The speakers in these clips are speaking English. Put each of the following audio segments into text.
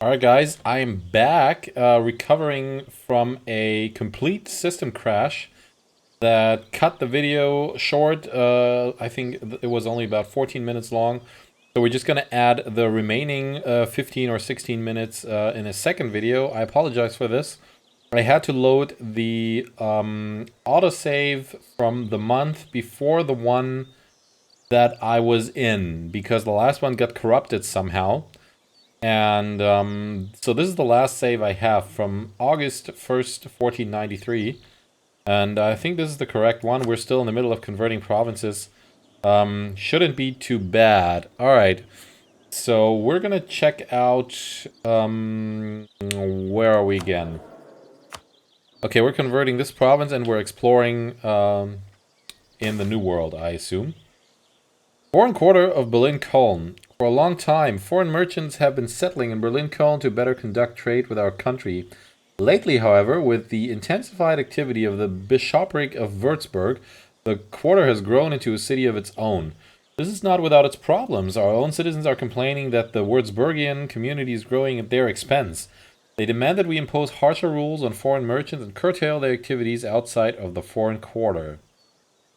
Alright guys, I am back, recovering from a complete system crash that cut the video short. I think it was only about 14 minutes long. So we're just going to add the remaining 15 or 16 minutes in a second video. I apologize for this. I had to load the autosave from the month before the one that I was in, because the last one got corrupted somehow. And so this is the last save I have from August 1st, 1493. And I think this is the correct one. We're still in the middle of converting provinces. Shouldn't be too bad. Alright, so we're gonna check out... where are we again? Okay, we're converting this province and we're exploring in the New World, I assume. Foreign quarter of Berlin-Cologne. For a long time, foreign merchants have been settling in Berlin-Cologne to better conduct trade with our country. Lately, however, with the intensified activity of the bishopric of Würzburg, the quarter has grown into a city of its own. This is not without its problems. Our own citizens are complaining that the Würzburgian community is growing at their expense. They demand that we impose harsher rules on foreign merchants and curtail their activities outside of the foreign quarter.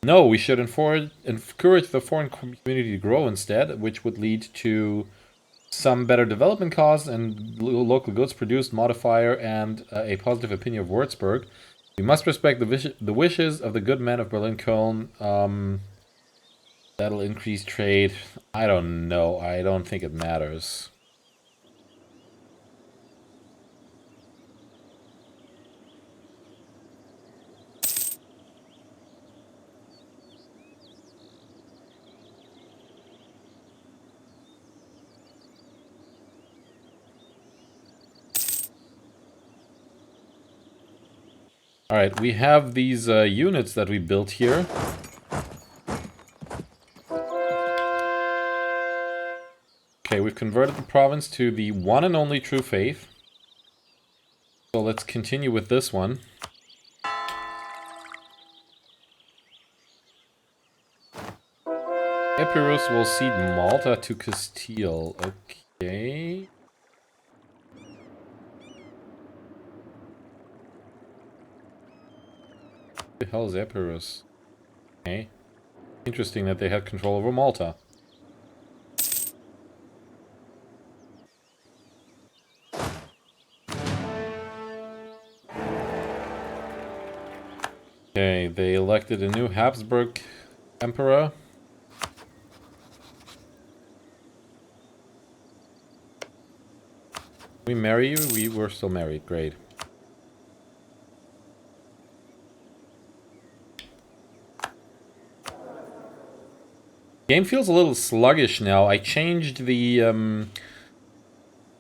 No, we should encourage the foreign community to grow instead, which would lead to some better development costs and local goods produced, modifier, and a positive opinion of Würzburg. We must respect the wishes of the good men of Berlin-Cologne. That'll increase trade. I don't know. I don't think it matters. Alright, we have these units that we built here. Okay, we've converted the province to the one and only true faith. So let's continue with this one. Epirus will cede Malta to Castile. Okay. What the hell is Epirus? Okay. Interesting that they had control over Malta. Okay, they elected a new Habsburg Emperor. We marry you? We were still married. Great. Game feels a little sluggish now. I changed the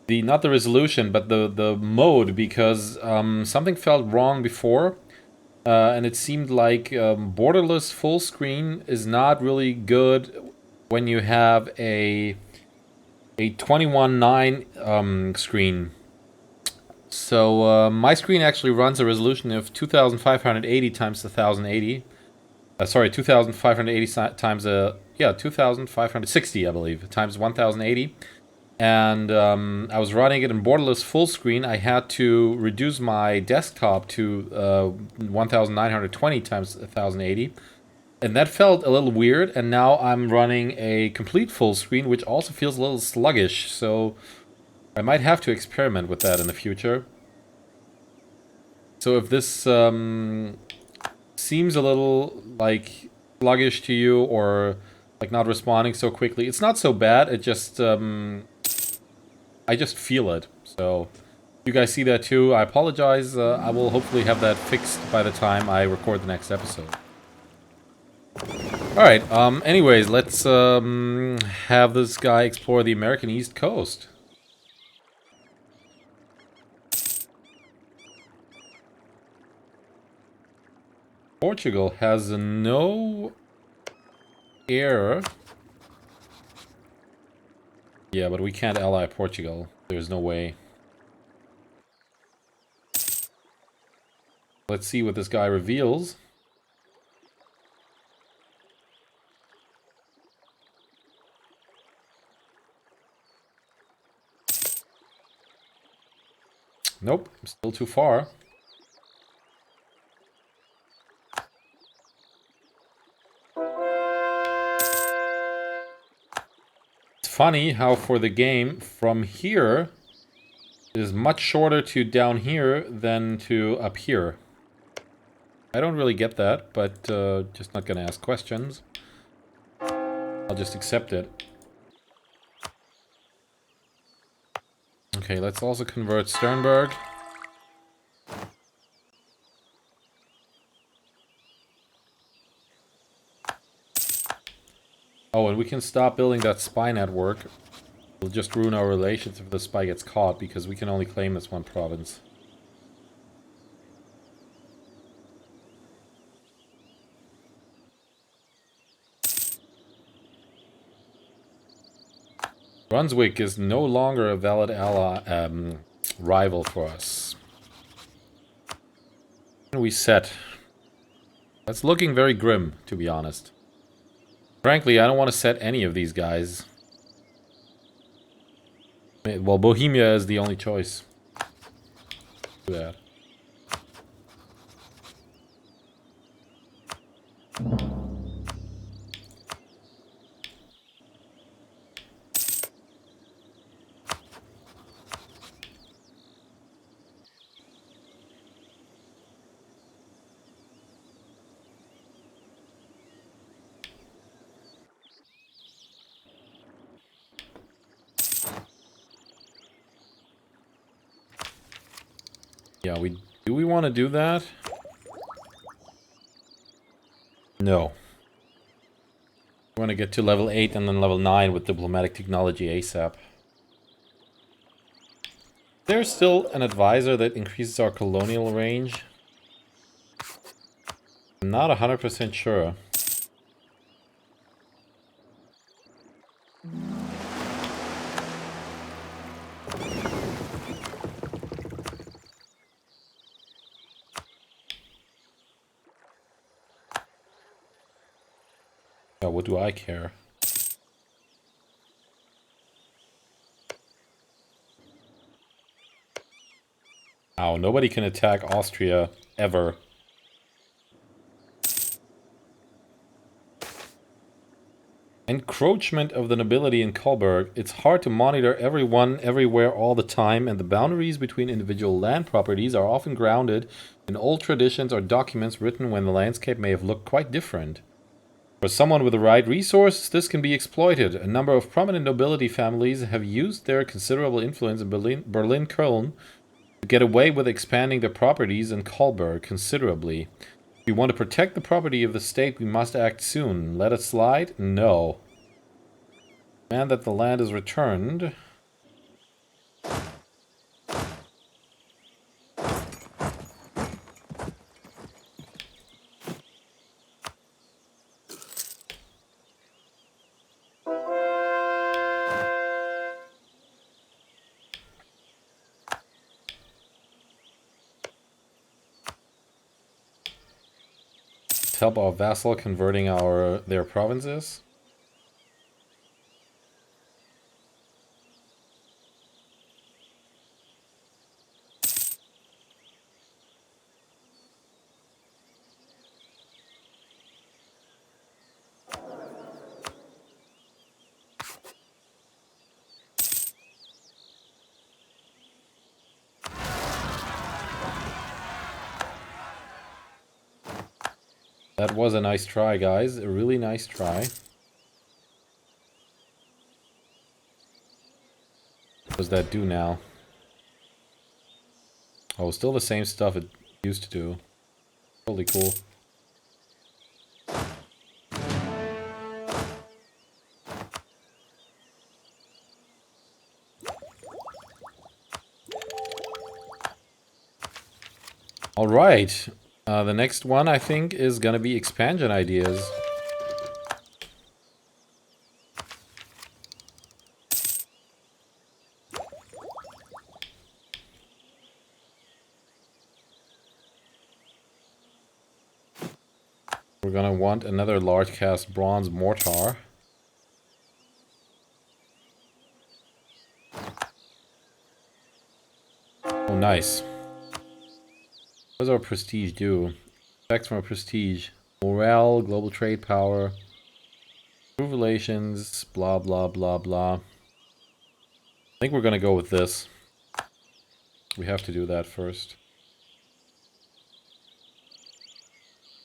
not the resolution, but the mode, because something felt wrong before, and it seemed like borderless full screen is not really good when you have a 21:9 screen. So my screen actually runs a resolution of 2580 times 1080. Sorry, 2580 times 2560, I believe, times 1080. And I was running it in borderless full screen. I had to reduce my desktop to 1920 times 1080. And that felt a little weird, and now I'm running a complete full screen, which also feels a little sluggish, so I might have to experiment with that in the future. So if this seems a little, like, sluggish to you, or, like, not responding so quickly, it's not so bad, it just, I just feel it. So, you guys see that too, I apologize. I will hopefully have that fixed by the time I record the next episode. Alright, anyways, let's have this guy explore the American East Coast. Portugal has no air. Yeah, but we can't ally Portugal. There's no way. Let's see what this guy reveals. Nope, still too far. It's funny how for the game from here it is much shorter to down here than to up here. I don't really get that, but just not gonna ask questions. I'll just accept it. Okay, let's also convert Sternberg. Oh, and we can stop building that spy network. It'll just ruin our relations if the spy gets caught, because we can only claim this one province. Brunswick is no longer a valid ally, rival for us. We set. That's looking very grim, to be honest. Frankly, I don't want to set any of these guys. Well, Bohemia is the only choice. Do that. Yeah, do we want to do that? No. We want to get to level 8 and then level 9 with diplomatic technology ASAP. There's still an advisor that increases our colonial range. I'm not 100% sure. Yeah, what do I care? Ow, nobody can attack Austria, ever. Encroachment of the nobility in Kolberg. It's hard to monitor everyone, everywhere, all the time, and the boundaries between individual land properties are often grounded in old traditions or documents written when the landscape may have looked quite different. For someone with the right resources, this can be exploited. A number of prominent nobility families have used their considerable influence in Berlin-Cologne to get away with expanding their properties in Kolberg considerably. If we want to protect the property of the state, we must act soon. Let it slide? No. Demand that the land is returned. Help our vassal converting their provinces. That was a nice try, guys. A really nice try. What does that do now? Oh, still the same stuff it used to do. Totally cool. Alright. The next one, I think, is gonna be expansion ideas. We're gonna want another large cast bronze mortar. Oh, nice. What does our prestige do? Effects from our prestige. Morale, global trade power, improve relations, blah, blah, blah, blah. I think we're gonna go with this. We have to do that first.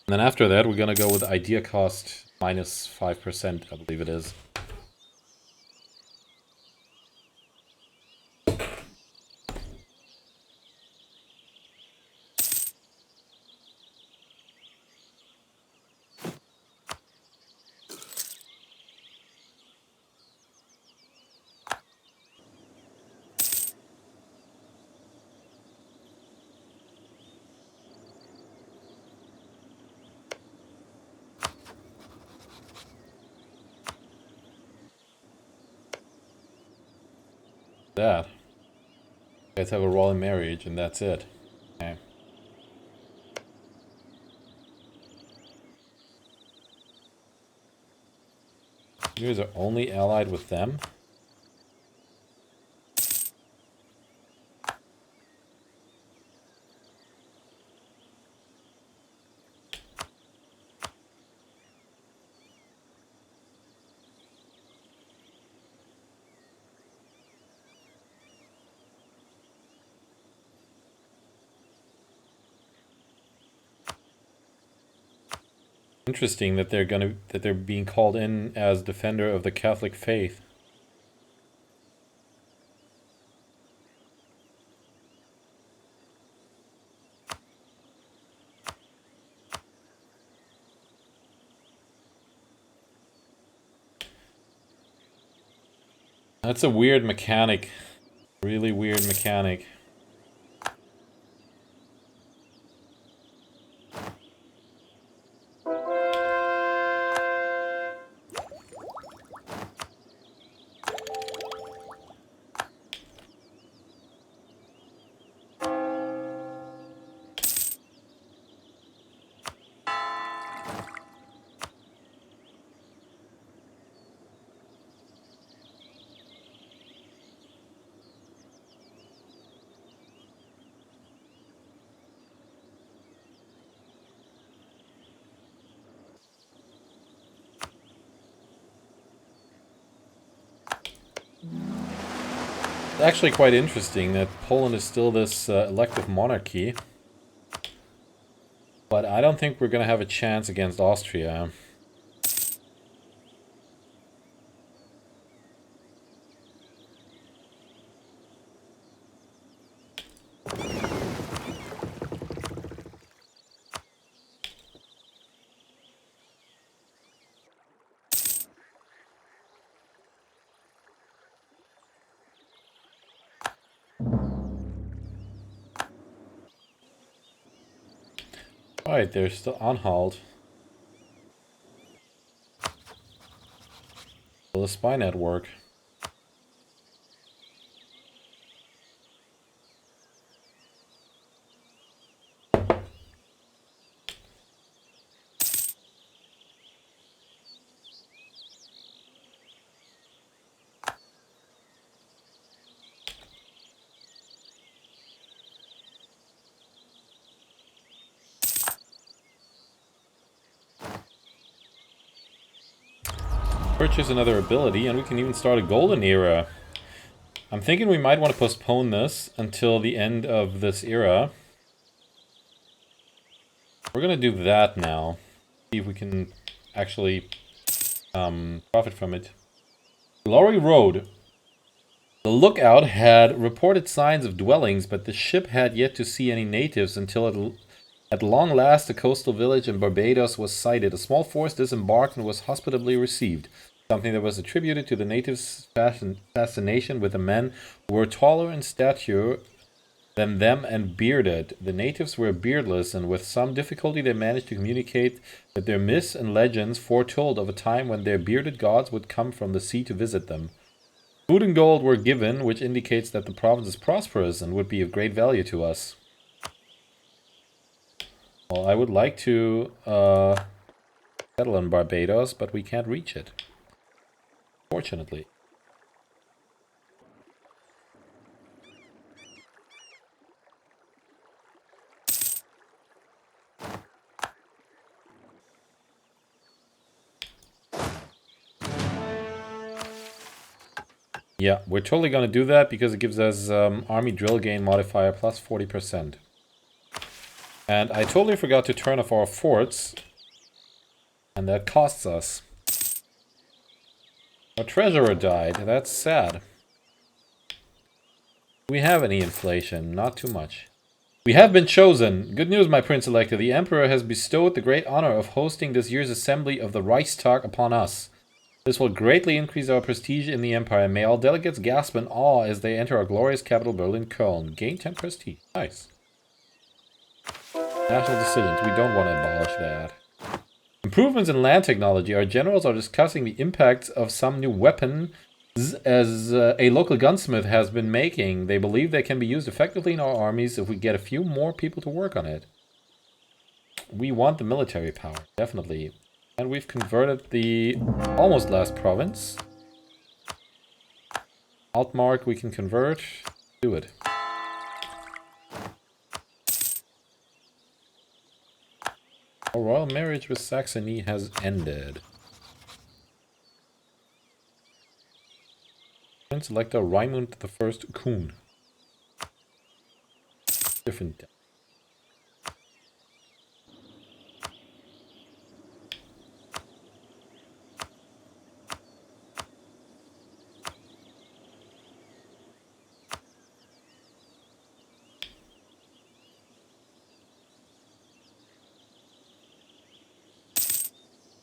And then after that, we're gonna go with idea cost minus 5%, I believe it is. That. Let's have a royal marriage, and that's it. Okay. You guys are only allied with them? Interesting that they're being called in as defender of the Catholic faith. That's a weird mechanic. Really weird mechanic. It's actually quite interesting that Poland is still this elective monarchy. But I don't think we're gonna have a chance against Austria. Alright, they're still on hold. Will the spy network? Purchase another ability, and we can even start a golden era. I'm thinking we might want to postpone this until the end of this era. We're gonna do that now. See if we can actually profit from it. Glory Road. The lookout had reported signs of dwellings, but the ship had yet to see any natives until at long last a coastal village in Barbados was sighted. A small force disembarked and was hospitably received, something that was attributed to the natives' fascination with the men who were taller in stature than them and bearded. The natives were beardless, and with some difficulty they managed to communicate that their myths and legends foretold of a time when their bearded gods would come from the sea to visit them. Food and gold were given, which indicates that the province is prosperous and would be of great value to us. Well, I would like to settle in Barbados, but we can't reach it. Fortunately. Yeah, we're totally gonna do that because it gives us army drill gain modifier plus 40%. And I totally forgot to turn off our forts. And that costs us. Our treasurer died. That's sad. Do we have any inflation? Not too much. We have been chosen. Good news, my prince-elector. The Emperor has bestowed the great honor of hosting this year's assembly of the Reichstag upon us. This will greatly increase our prestige in the Empire. May all delegates gasp in awe as they enter our glorious capital, Berlin-Cologne. Gain 10 prestige. Nice. National decisions. We don't want to abolish that. Improvements in land technology. Our generals are discussing the impacts of some new weapon as a local gunsmith has been making. They believe they can be used effectively in our armies if we get a few more people to work on it. We want the military power, definitely. And we've converted the almost last province. Altmark we can convert. Do it. Our royal marriage with Saxony has ended. Prince Elector Raimund I Kuhn. Different.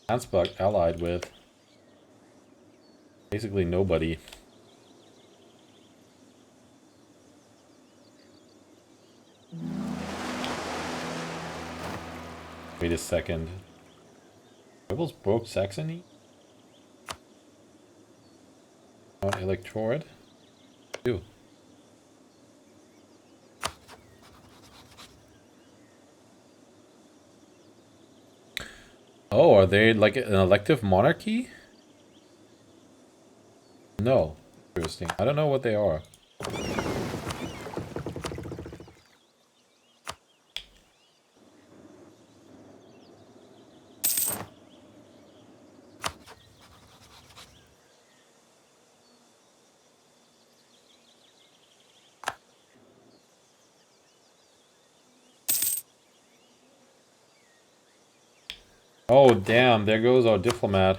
Ansbach allied with basically nobody. Wait a second. Rebels broke Saxony? On electorate? Ew. Oh, are they like an elective monarchy? No. Interesting. I don't know what they are. Oh, damn. There goes our diplomat.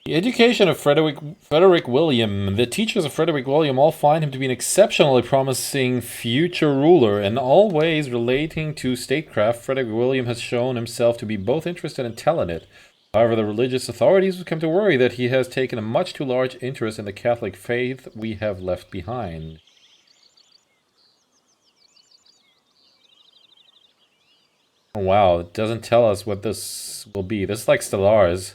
The education of Frederick William. The teachers of Frederick William all find him to be an exceptionally promising future ruler. In all ways relating to statecraft, Frederick William has shown himself to be both interested and talented. However, the religious authorities have come to worry that he has taken a much too large interest in the Catholic faith we have left behind. Oh, wow, it doesn't tell us what this will be. This is like Stellaris,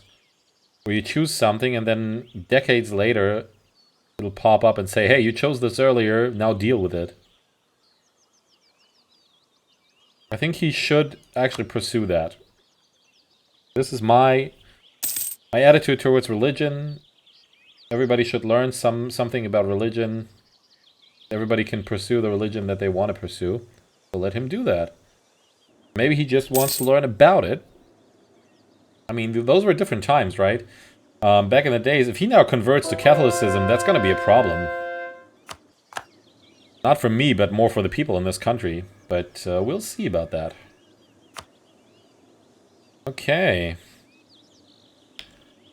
where you choose something and then decades later it'll pop up and say, hey, you chose this earlier, now deal with it. I think he should actually pursue that. This is my attitude towards religion. Everybody should learn something about religion. Everybody can pursue the religion that they want to pursue. So let him do that. Maybe he just wants to learn about it. I mean, those were different times, right? Back in the days, if he now converts to Catholicism, that's going to be a problem. Not for me, but more for the people in this country. But we'll see about that. Okay.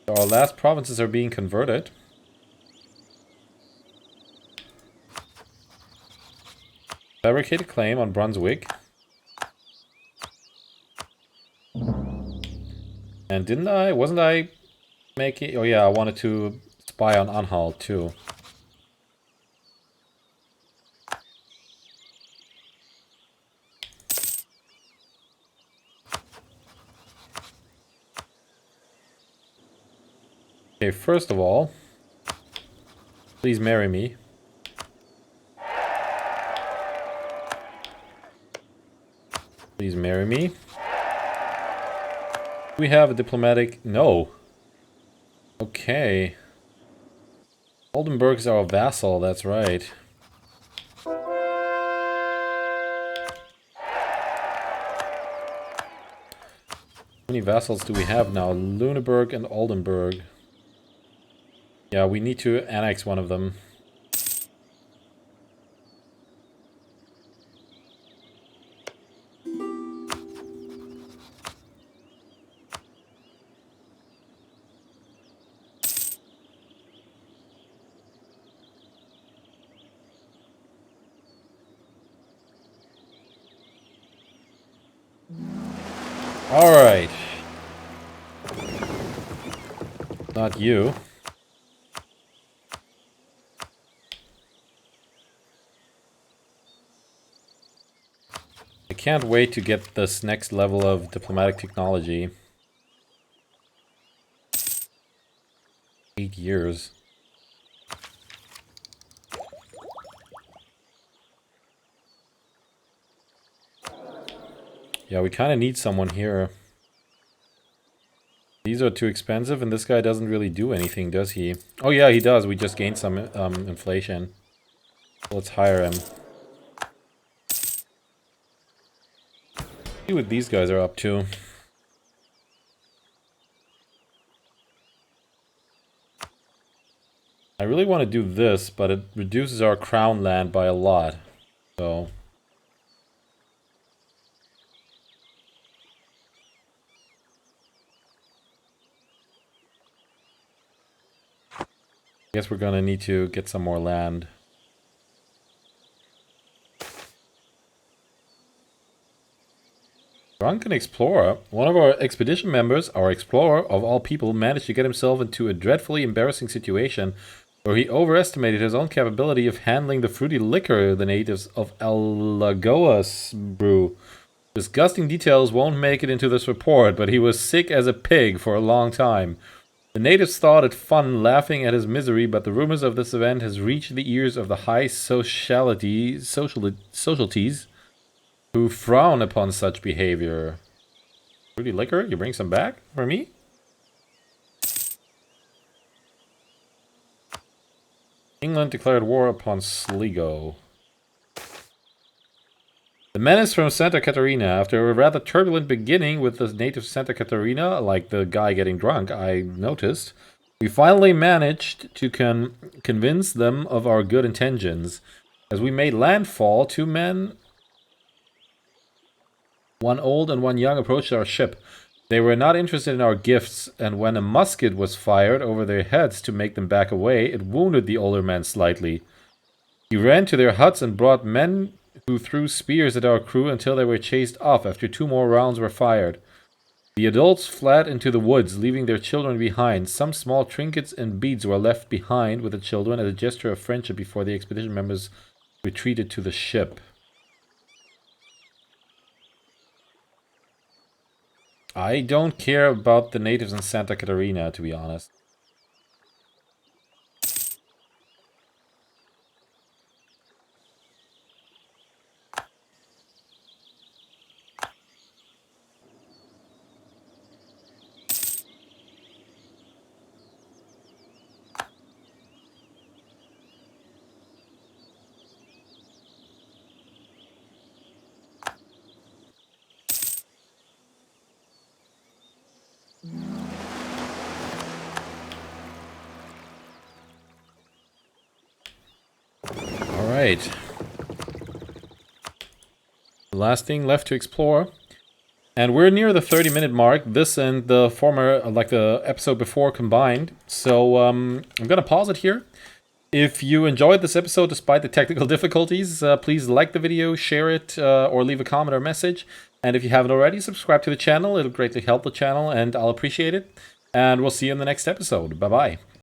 So our last provinces are being converted. Fabricate a claim on Brunswick. And wasn't I making... Oh yeah, I wanted to spy on Anhalt too. Okay, first of all, please marry me. Please marry me. We have a diplomatic... No. Okay. Oldenburg is our vassal, that's right. How many vassals do we have now? Lüneburg and Oldenburg. Yeah, we need to annex one of them. Alright. Not you. I can't wait to get this next level of diplomatic technology. 8 years. Yeah, we kind of need someone here. These are too expensive, and this guy doesn't really do anything, does he? Oh yeah, he does. We just gained some inflation. Let's hire him. See what these guys are up to. I really want to do this, but it reduces our crown land by a lot. So... I guess we're gonna need to get some more land. Drunken explorer. One of our expedition members, our explorer of all people, managed to get himself into a dreadfully embarrassing situation where he overestimated his own capability of handling the fruity liquor the natives of Alagoas brew. Disgusting details won't make it into this report, but he was sick as a pig for a long time. The natives thought it fun laughing at his misery, but the rumors of this event has reached the ears of the high socialities who frown upon such behavior. Fruity liquor? You bring some back for me? England declared war upon Sligo. The menace from Santa Catarina. After a rather turbulent beginning with the native Santa Catarina, like the guy getting drunk, I noticed, we finally managed to convince them of our good intentions. As we made landfall, 2 men, one old and one young, approached our ship. They were not interested in our gifts, and when a musket was fired over their heads to make them back away, it wounded the older man slightly. He ran to their huts and brought men who threw spears at our crew until they were chased off after 2 more rounds were fired. The adults fled into the woods, leaving their children behind. Some small trinkets and beads were left behind with the children as a gesture of friendship before the expedition members retreated to the ship. I don't care about the natives in Santa Catarina, to be honest. Alright. The last thing left to explore. And we're near the 30-minute mark. This and the former, like the episode before combined. So I'm gonna pause it here. If you enjoyed this episode despite the technical difficulties, please like the video, share it, or leave a comment or message. And if you haven't already, subscribe to the channel. It'll greatly help the channel, and I'll appreciate it. And we'll see you in the next episode. Bye-bye.